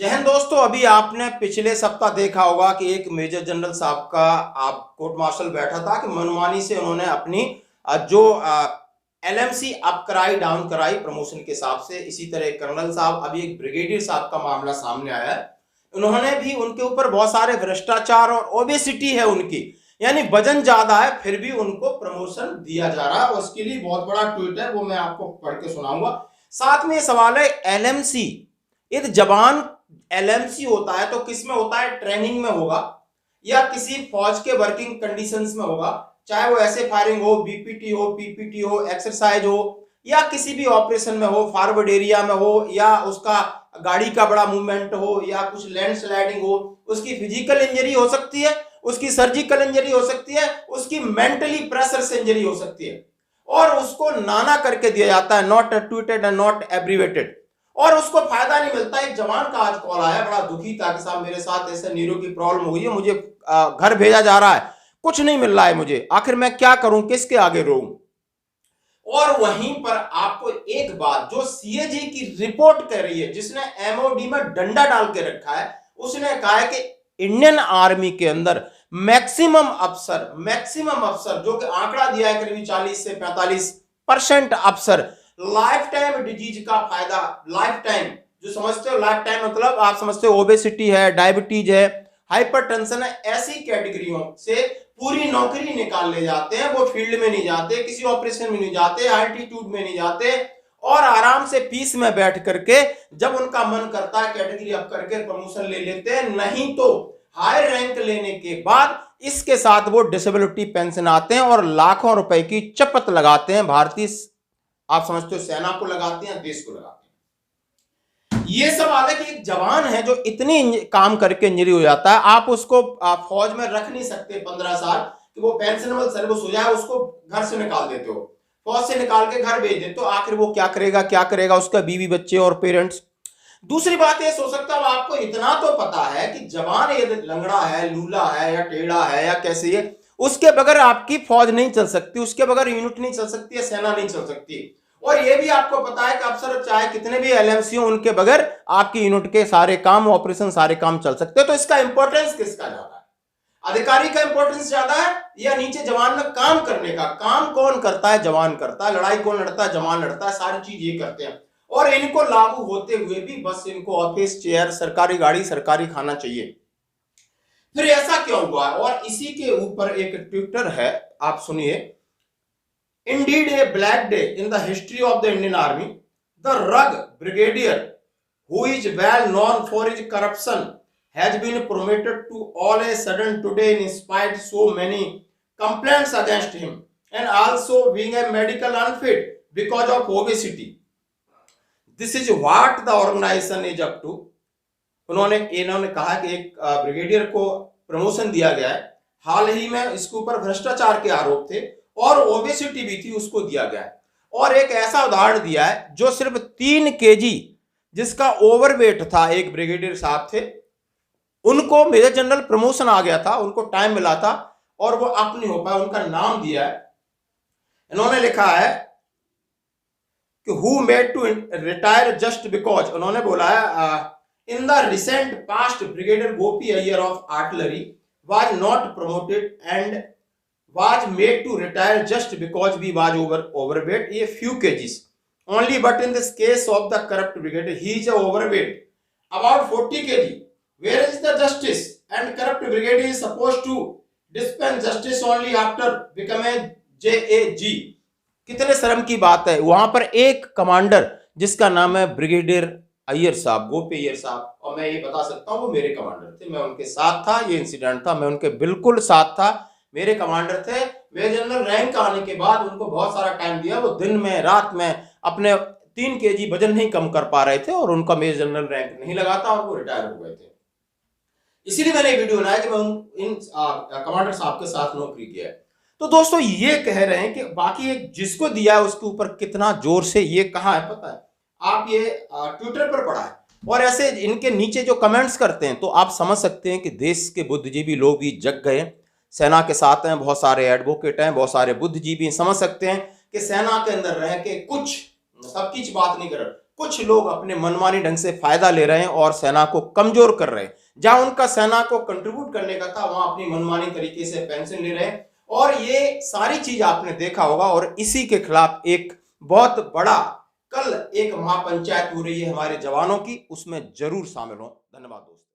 जय हिंद दोस्तों। अभी आपने पिछले सप्ताह देखा होगा कि एक मेजर जनरल साहब का आप कोर्ट मार्शल बैठा था कि मनमानी से उन्होंने अपनी जो एलएमसी अप कराई डाउन कराई प्रमोशन के हिसाब से। इसी तरह कर्नल साहब, अभी एक ब्रिगेडियर साहब का मामला सामने आया है। उन्होंने भी, उनके ऊपर बहुत सारे भ्रष्टाचार और ओबेसिटी है उनकी, यानी वजन ज्यादा है, फिर भी उनको प्रमोशन दिया जा रहा है। उसके लिए बहुत बड़ा ट्वीट है, वो मैं आपको पढ़ के सुनाऊंगा। साथ में सवाल है एलएमसी, एक जवान एलएमसी होता है तो किस में होता है? ट्रेनिंग में होगा या किसी फौज के वर्किंग कंडीशंस में होगा, चाहे वो ऐसे फायरिंग हो, बीपीटी हो, पीपीटी हो, एक्सरसाइज हो, या किसी भी ऑपरेशन में हो, फॉरवर्ड एरिया में हो, या उसका गाड़ी का बड़ा मूवमेंट हो, या कुछ लैंड स्लाइडिंग हो। उसकी फिजिकल इंजरी हो सकती है, उसकी सर्जिकल इंजरी हो सकती है, उसकी मेंटली प्रेशर से इंजरी हो सकती है, और उसको नाना करके दिया जाता है, not tweeted and not abbreviated, और उसको फायदा नहीं मिलता। एक जवान का आज कॉल आया, बड़ा दुखी था कि साहब मेरे साथ ऐसे नीरो की प्रॉब्लम हो गई है, मुझे घर भेजा जा रहा है, कुछ नहीं मिल रहा है मुझे, आखिर मैं क्या करूं, किसके आगे रोऊं। और वहीं पर आपको एक बात जो सीएजी की रिपोर्ट कह रही है, जिसने एमओडी में डंडा डाल के रखा है, उसने कहा है कि इंडियन आर्मी के अंदर मैक्सिमम अफसर जो कि आंकड़ा दिया है करीब 40 से 45% अफसर लाइफ टाइम डिजीज का फायदा, लाइफ टाइम जो समझते हो, लाइफ टाइम मतलब आप समझते हो ओबेसिटी है, डायबिटीज है, हाइपरटेंशन है, ऐसी कैटेगरियों से पूरी नौकरी निकाल ले जाते हैं। वो फील्ड में नहीं जाते, किसी ऑपरेशन में नहीं जाते, अल्टीट्यूड में नहीं जाते, और आराम से पीस में बैठ करके जब उनका मन करता है कैटेगरी अप करके प्रमोशन ले लेते हैं, नहीं तो हायर रैंक लेने के बाद इसके साथ वो डिसेबिलिटी पेंशन आते हैं और लाखों रुपए की चपत लगाते हैं। भारतीय, आप समझते हो, सेना को लगाते हैं, देश को लगाते हैं। ये सवाल है कि एक जवान है जो इतनी काम करके इंजरी हो जाता है, आप उसको फौज में रख नहीं सकते 15 साल कि वो पेंशनेबल सर्विस हो जाए, उसको घर से निकाल देते हो, फौज से निकाल के घर भेज देते हो, आखिर वो क्या करेगा उसका बीवी बच्चे और पेरेंट्स। दूसरी बात ये सोच सकता हूं, आपको इतना तो पता है कि जवान यदि लंगड़ा है, लूला है, या टेढ़ा है, या कैसे है, उसके बगैर आपकी फौज नहीं चल सकती, उसके बगैर यूनिट नहीं चल सकती है, सेना नहीं चल सकती। और यह भी आपको पता है कि अफसर चाहे कितने भी एलएमसी हो, उनके बगैर आपकी यूनिट के सारे काम, ऑपरेशन सारे काम चल सकते हैं। तो इसका इंपॉर्टेंस किसका ज्यादा है? अधिकारी का इंपॉर्टेंस ज्यादा है या नीचे जवान में काम करने का? काम कौन करता है? जवान करता है। लड़ाई कौन लड़ता है? जवान लड़ता है। सारी चीज ये करते हैं, और इनको लागू होते हुए भी बस इनको ऑफिस, चेयर, सरकारी गाड़ी, सरकारी खाना चाहिए। फिर ऐसा क्यों हुआ? और इसी के ऊपर एक ट्विटर है, आप सुनिए। Indeed, a black day in the history of the Indian Army. The Rug Brigadier, who is well known for his corruption, has been promoted to all a sudden today in spite so many complaints against him, and also being a medical unfit because of obesity. This is what the organization is up to. इन्होंने कहा कि एक brigadier को promotion दिया गया है, हाल ही में इसके ऊपर भ्रष्टाचार के आरोप थे और ओबेसिटी भी थी, उसको दिया गया है। और एक ऐसा उदाहरण दिया है जो सिर्फ 3 केजी जिसका ओवरवेट था, एक ब्रिगेडियर साहब थे, उनको मेजर जनरल प्रमोशन आ गया था, उनको टाइम मिला था और वो अप नहीं हो पाया, उनका नाम दिया है। इन्होंने लिखा है कि who made to retire just because, उन्होंने बोला है in the recent past brigadier Gopi Iyer of artillery was not promoted and was made to retire just because we was overweight a few kgs only, but in this case of the corrupt brigadier, he is overweight about 40 kg. Where is the justice? And corrupt brigadier is supposed to dispense justice only after becoming JAG. कितने शर्म की बात है। वहां पर एक commander जिसका नाम है ब्रिगेडियर अय्यर साहब, गोपी अय्यर साहब, और मैं ये बता सकता हूँ वो मेरे कमांडर थे, मैं उनके साथ था, ये इंसिडेंट था, मैं उनके बिल्कुल साथ था, मेरे कमांडर थे। मेजर जनरल रैंक आने के बाद उनको बहुत सारा टाइम दिया, वो दिन में रात में अपने 3 केजी वजन नहीं कम कर पा रहे थे और उनका मेजर जनरल रैंक नहीं लगा था और वो रिटायर हो गए थे। इसीलिए मैंने वीडियो बनाया कि मैं इन कमांडर साहब के साथ नौकरी किया है। तो दोस्तों ये कह रहे हैं कि बाकी एक जिसको दिया है उसके ऊपर कितना जोर से ये कहा है पता है, आप ये ट्विटर पर पढ़ा है, और ऐसे इनके नीचे जो कमेंट्स करते हैं तो आप समझ सकते हैं कि देश के बुद्धिजीवी लोग भी जग गए। सेना के साथ हैं, बहुत सारे एडवोकेट हैं, बहुत सारे बुद्धिजीवी समझ सकते हैं कि सेना के अंदर रह के कुछ सबकी बात नहीं कर, कुछ लोग अपने मनमानी ढंग से फायदा ले रहे हैं और सेना को कमजोर कर रहे हैं। जहां उनका सेना को कंट्रीब्यूट करने का था, वहां अपनी मनमानी तरीके से पेंशन ले रहे हैं। और ये सारी चीज आपने देखा होगा, और इसी के खिलाफ एक बहुत बड़ा कल एक महापंचायत हो रही है हमारे जवानों की, उसमें जरूर शामिल हो। धन्यवाद दोस्तों।